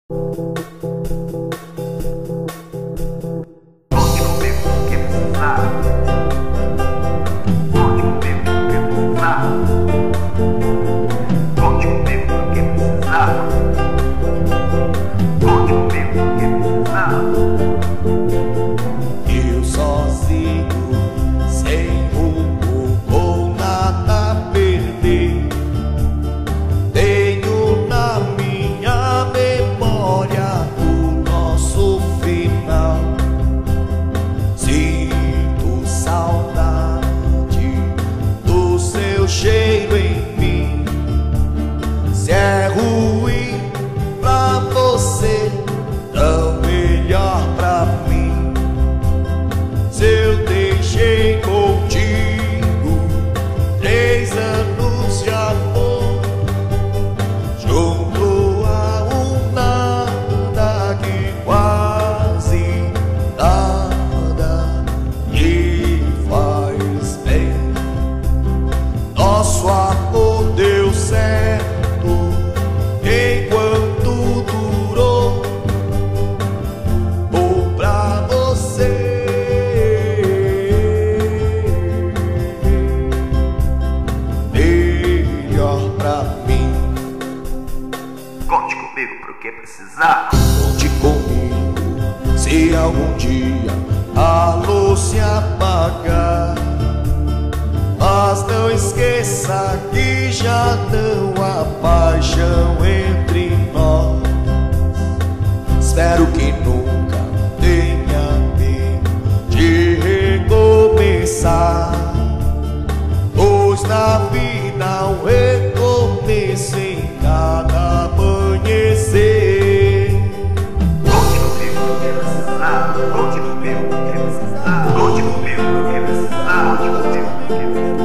Eu sozinho, sem rumo ou nada a perder, tenho na minha memória o nosso final. Sinto saudade do seu cheiro em mim. Se é ruim pra você, tão melhor pra mim. Se eu deixei contigo 3 anos de amor, junto a um nada que quase nada me faz bem. Nosso amor deu certo enquanto durou. Ou pra você, melhor pra mim. Conte comigo pro que precisar. Conte comigo se algum dia a luz se apagar, mas não esqueça que já não há paixão entre nós. Espero que nunca tenha medo de recomeçar, pois na vida um recomeço em cada amanhecer. Conte comigo pro que precisar. Conte comigo pro que precisar. Conte comigo pro que precisar. Conte comigo pro que precisar.